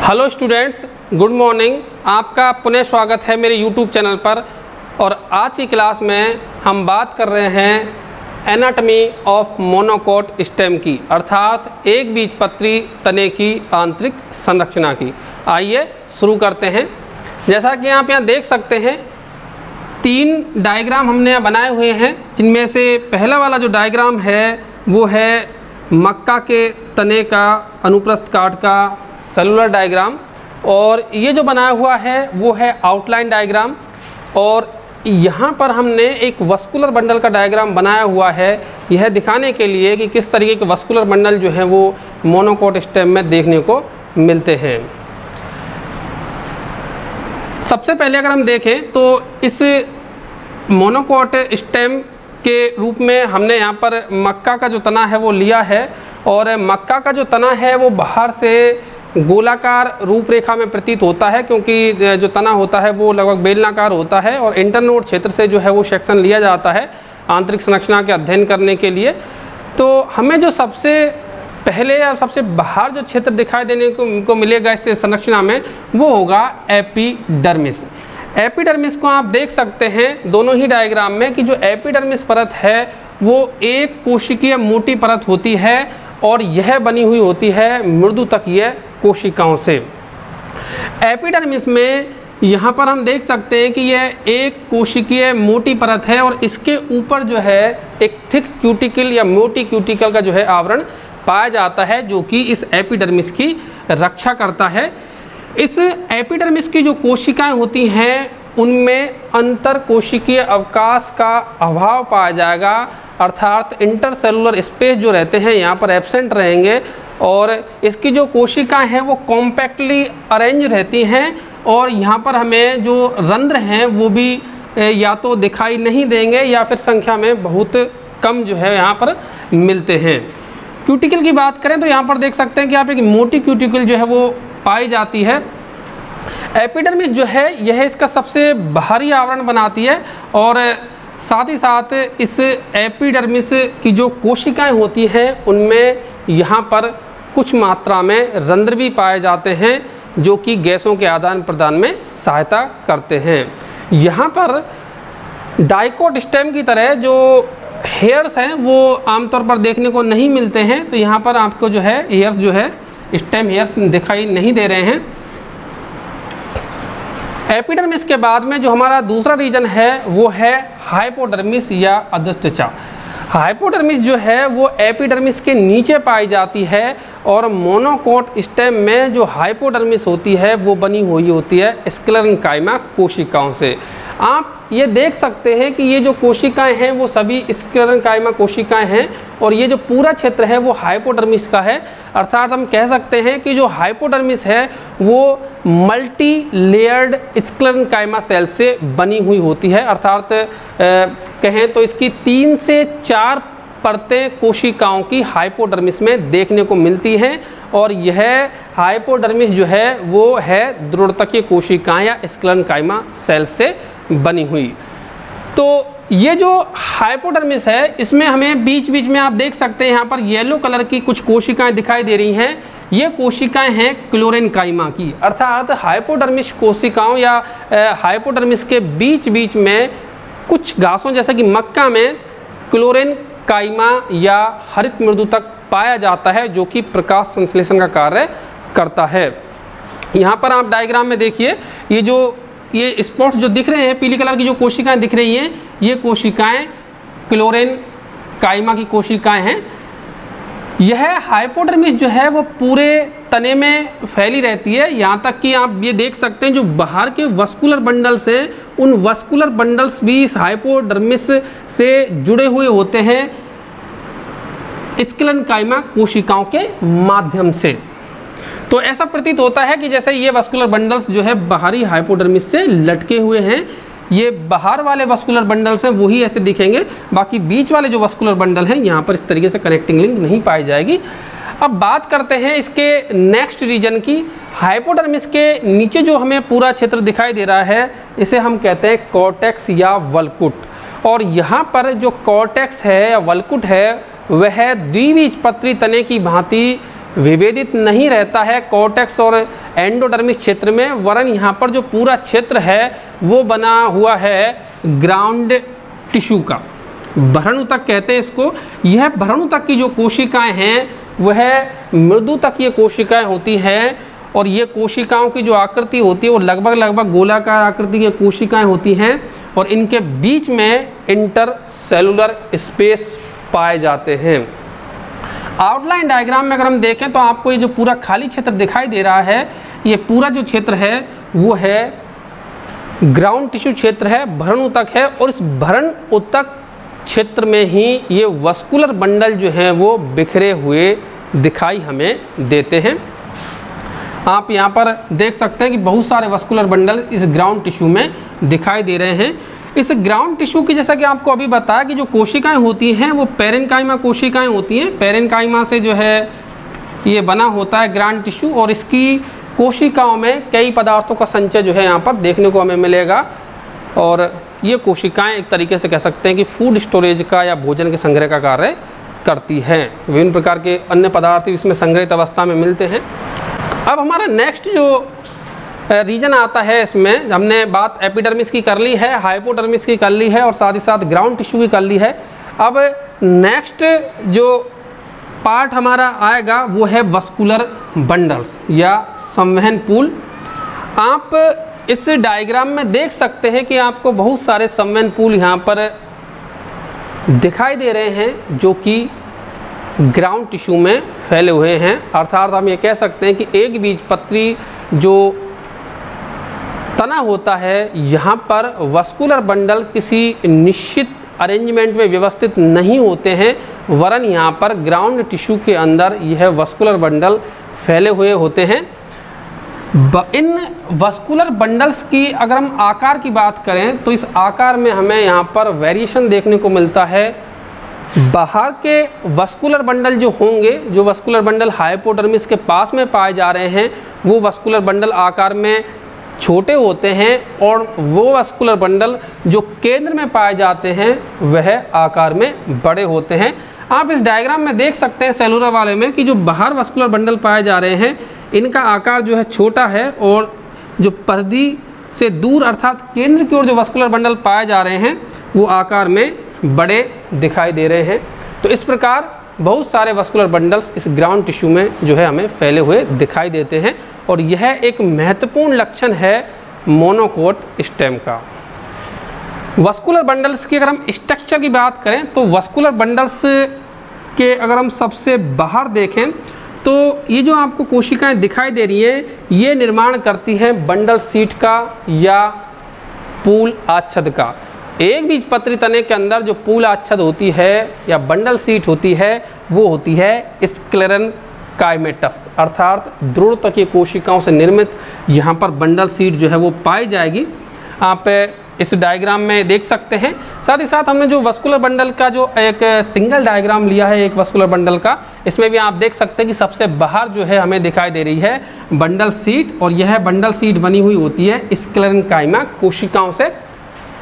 Hello students, good morning. आपका पुनः स्वागत है मेरे यूट्यूब चैनल पर। और आज की क्लास में हम बात कर रहे हैं एनाटॉमी ऑफ मोनोकोट स्टेम की, अर्थात एक बीजपत्री तने की आंतरिक संरचना की। आइए शुरू करते हैं। जैसा कि आप यहाँ देख सकते हैं, 3 डायग्राम हमने यहाँ बनाए हुए हैं, जिनमें से पहला वाला जो डायग्राम है वो है मक्का के तने का अनुप्रस्थ काट का सेलुलर डायग्राम, और ये जो बनाया हुआ है वो है आउटलाइन डायग्राम। और यहाँ पर हमने एक वस्कुलर बंडल का डायग्राम बनाया हुआ है, यह दिखाने के लिए कि किस तरीके के वस्कुलर बंडल जो हैं वो मोनोकोट स्टेम में देखने को मिलते हैं। सबसे पहले अगर हम देखें तो इस मोनोकोट स्टेम के रूप में हमने यहाँ पर मक्का का जो तना है वो लिया है, और मक्का का जो तना है वो बाहर से गोलाकार रूपरेखा में प्रतीत होता है, क्योंकि जो तना होता है वो लगभग बेलनाकार होता है, और इंटरनोड क्षेत्र से जो है वो सेक्शन लिया जाता है आंतरिक संरचना के अध्ययन करने के लिए। तो हमें जो सबसे पहले या सबसे बाहर जो क्षेत्र दिखाई देने को मिलेगा इस संरचना में वो होगा एपिडर्मिस। एपिडर्मिस को आप देख सकते हैं दोनों ही डायग्राम में कि जो एपिडर्मिस परत है वो एक कोशिकीय मोटी परत होती है, और यह बनी हुई होती है मृदुतकीय कोशिकाओं से। एपिडर्मिस में यहाँ पर हम देख सकते हैं कि यह एक कोशिकीय मोटी परत है, और इसके ऊपर जो है एक थिक क्यूटिकल या मोटी क्यूटिकल का जो है आवरण पाया जाता है, जो कि इस एपिडर्मिस की रक्षा करता है। इस एपिडर्मिस की जो कोशिकाएं होती हैं उनमें अंतर कोशिकीय अवकाश का अभाव पाया जाएगा, अर्थात इंटरसेलुलर स्पेस जो रहते हैं यहाँ पर एब्सेंट रहेंगे, और इसकी जो कोशिकाएं हैं वो कॉम्पैक्टली अरेंज रहती हैं, और यहाँ पर हमें जो रंध्र हैं वो भी या तो दिखाई नहीं देंगे या फिर संख्या में बहुत कम जो है यहाँ पर मिलते हैं। क्यूटिकल की बात करें तो यहाँ पर देख सकते हैं कि आप एक मोटी क्यूटिकल जो है वो पाई जाती है। एपिडर्मिस जो है यह इसका सबसे बाहरी आवरण बनाती है, और साथ ही साथ इस एपिडर्मिस की जो कोशिकाएं होती हैं उनमें यहाँ पर कुछ मात्रा में रंध्र भी पाए जाते हैं, जो कि गैसों के आदान प्रदान में सहायता करते हैं। यहाँ पर डाइकोट स्टेम की तरह जो हेयर्स हैं वो आमतौर पर देखने को नहीं मिलते हैं, तो यहाँ पर आपको जो है हेयर्स जो है स्टेम हेयर्स दिखाई नहीं दे रहे हैं। एपिडर्मिस के बाद में जो हमारा दूसरा रीजन है वो है हाइपोडर्मिस या अधस्त्वचा। हाइपोडर्मिस जो है वो एपिडर्मिस के नीचे पाई जाती है, और मोनोकोट स्टेम में जो हाइपोडर्मिस होती है वो बनी हुई होती है स्क्लेरेन्काइमा कोशिकाओं से। आप ये देख सकते हैं कि ये जो कोशिकाएं हैं वो सभी स्क्लेरेन्काइमा कोशिकाएं हैं, और ये जो पूरा क्षेत्र है वो हाइपोडर्मिस का है। अर्थात हम कह सकते हैं कि जो हाइपोडर्मिस है वो मल्टी लेयर्ड स्क्लेरेन्काइमा सेल से बनी हुई होती है, अर्थात कहें तो इसकी 3 से 4 परतें कोशिकाओं की हाइपोडर्मिस में देखने को मिलती हैं, और यह हाइपोडर्मिस जो है वो है दृढ़तकीय कोशिकाएं या स्क्लेरेन्काइमा सेल से बनी हुई। तो ये जो हाइपोडर्मिस है इसमें हमें बीच बीच में आप देख सकते हैं यहाँ पर येलो कलर की कुछ कोशिकाएं दिखाई दे रही हैं। ये कोशिकाएं हैं क्लोरेन्काइमा की, अर्थात हाइपोडर्मिस कोशिकाओं या हाइपोडर्मिस के बीच बीच में कुछ घासों जैसा कि मक्का में क्लोरेन्काइमा या हरित मृदु तक पाया जाता है, जो कि प्रकाश संश्लेषण का कार्य करता है। यहाँ पर आप डायग्राम में देखिए ये स्पॉट्स जो दिख रहे हैं, पीली कलर की जो कोशिकाएं दिख रही हैं, ये कोशिकाएं क्लोरेन्काइमा की कोशिकाएं हैं। यह हाइपोडर्मिस जो है वो पूरे तने में फैली रहती है, यहाँ तक कि आप ये देख सकते हैं जो बाहर के वस्कुलर बंडल्स हैं उन वस्कुलर बंडल्स भी इस हाइपोडर्मिस से जुड़े हुए होते हैं स्क्लेरेन्काइमा कोशिकाओं के माध्यम से। तो ऐसा प्रतीत होता है कि जैसे ये वस्कुलर बंडल्स जो है बाहरी हाइपोडर्मिस से लटके हुए हैं। ये बाहर वाले वस्कुलर बंडल्स हैं वही ऐसे दिखेंगे, बाकी बीच वाले जो वस्कुलर बंडल हैं यहाँ पर इस तरीके से कनेक्टिंग लिंक नहीं पाई जाएगी। अब बात करते हैं इसके नेक्स्ट रीजन की। हाइपोडर्मिस के नीचे जो हमें पूरा क्षेत्र दिखाई दे रहा है इसे हम कहते हैं कॉर्टेक्स या वल्कुट, और यहाँ पर जो कॉर्टेक्स है या वल्कुट है वह द्विबीजपत्री तने की भांति विभेदित नहीं रहता है। कॉर्टेक्स और एंडोडर्मिस क्षेत्र में, वरन यहाँ पर जो पूरा क्षेत्र है वो बना हुआ है ग्राउंड टिश्यू का, भ्रूण ऊतक कहते हैं इसको। यह भ्रूण ऊतक की जो कोशिकाएं हैं वह मृदुतकीय कोशिकाएं होती हैं, और ये कोशिकाओं की जो आकृति होती है वो लगभग गोलाकार आकृति की कोशिकाएं होती हैं, और इनके बीच में इंटरसेलुलर स्पेस पाए जाते हैं। आउटलाइन डायग्राम में अगर हम देखें तो आपको ये जो पूरा खाली क्षेत्र दिखाई दे रहा है, ये पूरा जो क्षेत्र है वो है ग्राउंड टिश्यू क्षेत्र है, भ्रूण ऊतक है, और इस भ्रूण ऊतक क्षेत्र में ही ये वस्कुलर बंडल जो हैं वो बिखरे हुए दिखाई हमें देते हैं। आप यहाँ पर देख सकते हैं कि बहुत सारे वस्कुलर बंडल इस ग्राउंड टिश्यू में दिखाई दे रहे हैं। इस ग्राउंड टिश्यू की, जैसा कि आपको अभी बताया कि जो कोशिकाएं होती हैं वो पेरेन्काइमा कोशिकाएं होती हैं। पेरेन्काइमा से जो है ये बना होता है ग्राउंड टिश्यू, और इसकी कोशिकाओं में कई पदार्थों का संचय जो है यहाँ पर देखने को हमें मिलेगा, और ये कोशिकाएं एक तरीके से कह सकते हैं कि फूड स्टोरेज का या भोजन के संग्रह का कार्य करती हैं। विभिन्न प्रकार के अन्य पदार्थ इसमें संग्रहित अवस्था में मिलते हैं। अब हमारा नेक्स्ट जो रीजन आता है, इसमें हमने बात एपिडर्मिस की कर ली है, हाइपोडर्मिस की कर ली है, और साथ ही साथ ग्राउंड टिश्यू की कर ली है। अब नेक्स्ट जो पार्ट हमारा आएगा वो है वस्कुलर बंडल्स या संवहन पूल। आप इस डायग्राम में देख सकते हैं कि आपको बहुत सारे संवहन पूल यहाँ पर दिखाई दे रहे हैं जो कि ग्राउंड टिश्यू में फैले हुए हैं। अर्थात हम ये कह सकते हैं कि एक बीजपत्री जो तना होता है, यहाँ पर वस्कुलर बंडल किसी निश्चित अरेंजमेंट में व्यवस्थित नहीं होते हैं, वरन यहाँ पर ग्राउंड टिश्यू के अंदर यह वस्कुलर बंडल फैले हुए होते हैं। इन वस्कुलर बंडल्स की अगर हम आकार की बात करें तो इस आकार में हमें यहाँ पर वेरिएशन देखने को मिलता है। बाहर के वस्कुलर बंडल जो होंगे, जो वस्कुलर बंडल हाइपोडर्मिस के पास में पाए जा रहे हैं, वो वस्कुलर बंडल आकार में छोटे होते हैं, और वो वस्कुलर बंडल जो केंद्र में पाए जाते हैं वह आकार में बड़े होते हैं। आप इस डायग्राम में देख सकते हैं सेलुलर वाले में कि जो बाहर वस्कुलर बंडल पाए जा रहे हैं इनका आकार जो है छोटा है, और जो परिधि से दूर अर्थात केंद्र की ओर जो वस्कुलर बंडल पाए जा रहे हैं वो आकार में बड़े दिखाई दे रहे हैं। तो इस प्रकार बहुत सारे वस्कुलर बंडल्स इस ग्राउंड टिश्यू में जो है हमें फैले हुए दिखाई देते हैं, और यह एक महत्वपूर्ण लक्षण है मोनोकोट स्टेम का। वस्कुलर बंडल्स की अगर हम स्ट्रक्चर की बात करें तो वस्कुलर बंडल्स के अगर हम सबसे बाहर देखें तो ये जो आपको कोशिकाएं दिखाई दे रही हैं ये निर्माण करती हैं बंडल सीट का या पूल आच्छद का। एक बीजपत्री तने के अंदर जो पूल आच्छद होती है या बंडल सीट होती है वो होती है स्क्लेरेनकाइमेटस, अर्थात ध्रुवतकीय कोशिकाओं से निर्मित यहाँ पर बंडल सीट जो है वो पाई जाएगी। आप इस डायग्राम में देख सकते हैं। साथ ही साथ हमने जो वस्कुलर बंडल का जो एक सिंगल डायग्राम लिया है एक वस्कुलर बंडल का, इसमें भी आप देख सकते हैं कि सबसे बाहर जो है हमें दिखाई दे रही है बंडल सीट, और यह बंडल सीट बनी हुई होती है स्क्लेरेनकाइमा कोशिकाओं से।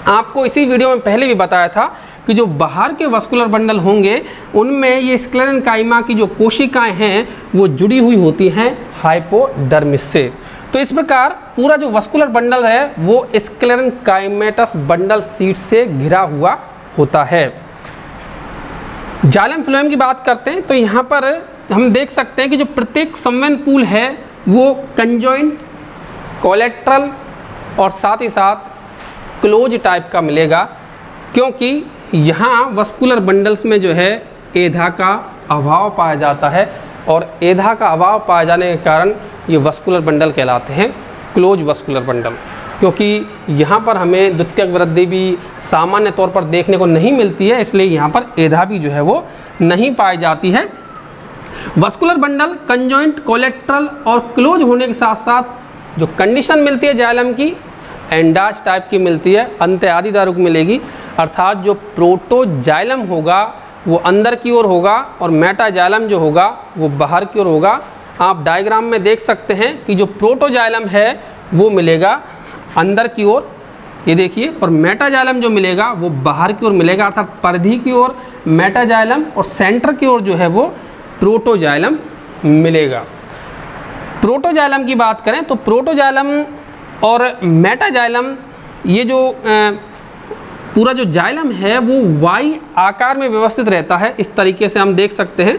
आपको इसी वीडियो में पहले भी बताया था कि जो बाहर के वस्कुलर बंडल होंगे उनमें ये स्क्लेरेनकाइमा की जो कोशिकाएं हैं वो जुड़ी हुई होती हैं हाइपोडर्मिस से। तो इस प्रकार पूरा जो वस्कुलर बंडल है वो स्क्लेरेनकाइमेटस बंडल सीट से घिरा हुआ होता है। जाइलम फ्लोएम की बात करते हैं तो यहाँ पर हम देख सकते हैं कि जो प्रत्येक संवहन पूल है वो कंजॉइंट, कोलेट्रल और साथ ही साथ क्लोज टाइप का मिलेगा, क्योंकि यहाँ वस्कुलर बंडल्स में जो है एधा का अभाव पाया जाता है, और एधा का अभाव पाए जाने के कारण ये वस्कुलर बंडल कहलाते हैं क्लोज वस्कुलर बंडल। क्योंकि यहाँ पर हमें द्वितीयक वृद्धि भी सामान्य तौर पर देखने को नहीं मिलती है, इसलिए यहाँ पर एधा भी जो है वो नहीं पाई जाती है। वस्कुलर बंडल कंजॉइंट, कोलेट्रल और क्लोज होने के साथ साथ जो कंडीशन मिलती है जाइलम की एंडाज टाइप की मिलती है, अंत्यादिदारुक मिलेगी, अर्थात जो प्रोटोजाइलम होगा वो अंदर की ओर होगा और मेटाजाइलम जो होगा वो बाहर की ओर होगा। आप डायग्राम में देख सकते हैं कि जो प्रोटोजाइलम है वो मिलेगा अंदर की ओर, ये देखिए, और मेटाजाइलम जो मिलेगा वो बाहर की ओर मिलेगा, अर्थात परिधि की ओर मेटाजाइलम और सेंटर की ओर जो है वो प्रोटोजाइलम मिलेगा। प्रोटोजाइलम की बात करें तो प्रोटोजाइलम और मेटाजाइलम, ये जो पूरा जो जाइलम है वो वाई आकार में व्यवस्थित रहता है। इस तरीके से हम देख सकते हैं,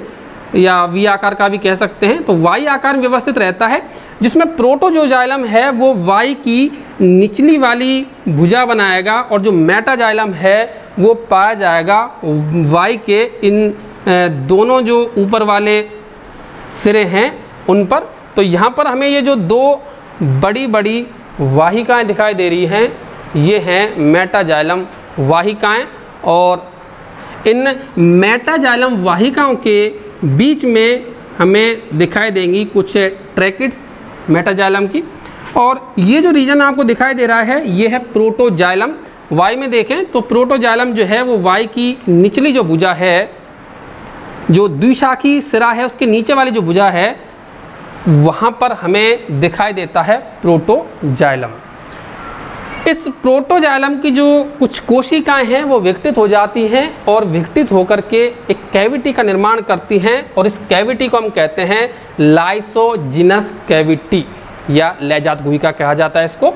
या वी आकार का भी कह सकते हैं। तो वाई आकार में व्यवस्थित रहता है, जिसमें प्रोटो जो जाइलम है वो वाई की निचली वाली भुजा बनाएगा, और जो मेटाजाइलम है वो पाया जाएगा वाई के इन दोनों जो ऊपर वाले सिरे हैं उन पर। तो यहाँ पर हमें ये जो दो बड़ी बड़ी वाहिकाएं दिखाई दे रही हैं, ये हैं मेटाजाइलम वाहिकाएं, और इन मेटाजाइलम वाहिकाओं के बीच में हमें दिखाई देंगी कुछ ट्रैकिड्स मेटाजाइलम की। और ये जो रीजन आपको दिखाई दे रहा है ये है प्रोटोजाइलम। वाई में देखें तो प्रोटोजाइलम जो है वो वाई की निचली जो भुजा है, जो द्विशाखी सिरा है उसके नीचे वाली जो भुजा है, वहाँ पर हमें दिखाई देता है प्रोटोजाइलम। इस प्रोटोजाइलम की जो कुछ कोशिकाएं हैं वो विघटित हो जाती हैं और विघटित होकर के एक कैविटी का निर्माण करती हैं, और इस कैविटी को हम कहते हैं लाइसोजिनस कैविटी या लयजात गुहिका कहा जाता है इसको।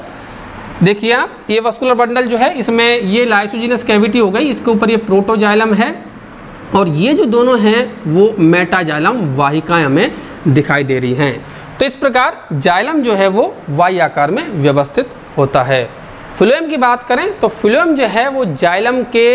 देखिए आप, ये वस्कुलर बंडल जो है इसमें ये लाइसोजिनस कैविटी हो गई, इसके ऊपर ये प्रोटोजाइलम है, और ये जो दोनों हैं वो मेटाजाइलम वाहिकाएं हमें दिखाई दे रही हैं। तो इस प्रकार जाइलम जो है वो वाई आकार में व्यवस्थित होता है। फ्लोएम की बात करें तो फ्लोएम जो है वो जाइलम के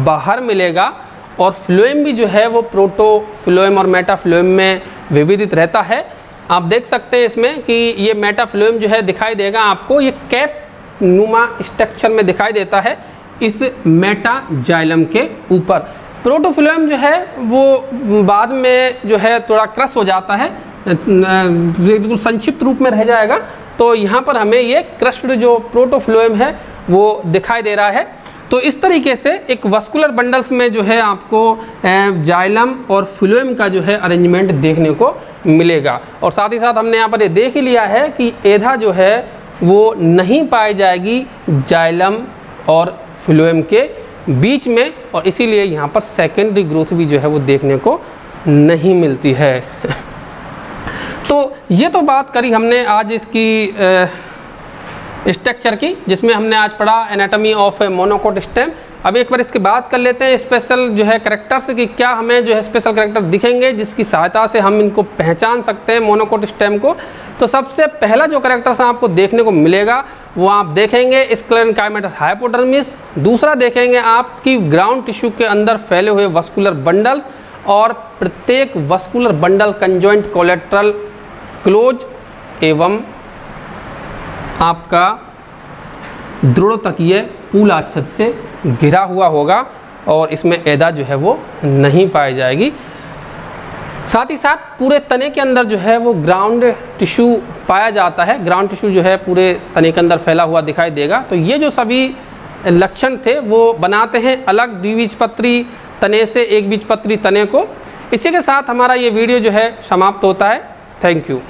बाहर मिलेगा, और फ्लोएम भी जो है वो प्रोटोफ्लोएम और मेटाफ्लोएम में विविधित रहता है। आप देख सकते हैं इसमें कि ये मेटाफ्लोएम जो है दिखाई देगा आपको, ये कैप नुमा स्ट्रक्चर में दिखाई देता है इस मेटाजाइलम के ऊपर। प्रोटोफ्लोएम जो है वो बाद में जो है थोड़ा क्रश हो जाता है, बिल्कुल संक्षिप्त रूप में रह जाएगा। तो यहाँ पर हमें ये क्रस्ड जो प्रोटोफ्लोएम है वो दिखाई दे रहा है। तो इस तरीके से एक वस्कुलर बंडल्स में जो है आपको जाइलम और फ्लोएम का जो है अरेंजमेंट देखने को मिलेगा। और साथ ही साथ हमने यहाँ पर ये देख ही लिया है कि एधा जो है वो नहीं पाई जाएगी जाइलम और फ्लोएम के बीच में, और इसीलिए यहाँ पर सेकेंडरी ग्रोथ भी जो है वो देखने को नहीं मिलती है। तो ये तो बात करी हमने आज इसकी स्ट्रक्चर की, जिसमें हमने आज पढ़ा एनाटॉमी ऑफ मोनोकोट स्टेम। अब एक बार इसकी बात कर लेते हैं स्पेशल जो है कैरेक्टर्स की, क्या हमें जो है स्पेशल कैरेक्टर दिखेंगे जिसकी सहायता से हम इनको पहचान सकते हैं मोनोकोट स्टेम को। तो सबसे पहला जो कैरेक्टर्स आपको देखने को मिलेगा वो आप देखेंगे स्क्लेरेन्काइमेटस हाइपोडर्मिस, दूसरा देखेंगे आपकी ग्राउंड टिश्यू के अंदर फैले हुए वस्कुलर बंडल, और प्रत्येक vascular bundle conjoint collateral close एवं आपका दृढ़ तकीय पूलाच्छद से घिरा हुआ होगा, और इसमें एदा जो है वो नहीं पाई जाएगी। साथ ही साथ पूरे तने के अंदर जो है वो ग्राउंड टिश्यू पाया जाता है, ग्राउंड टिश्यू जो है पूरे तने के अंदर फैला हुआ दिखाई देगा। तो ये जो सभी लक्षण थे वो बनाते हैं अलग द्विबीजपत्री तने से एक बीजपत्री तने को। इसी के साथ हमारा ये वीडियो जो है समाप्त होता है। Thank you.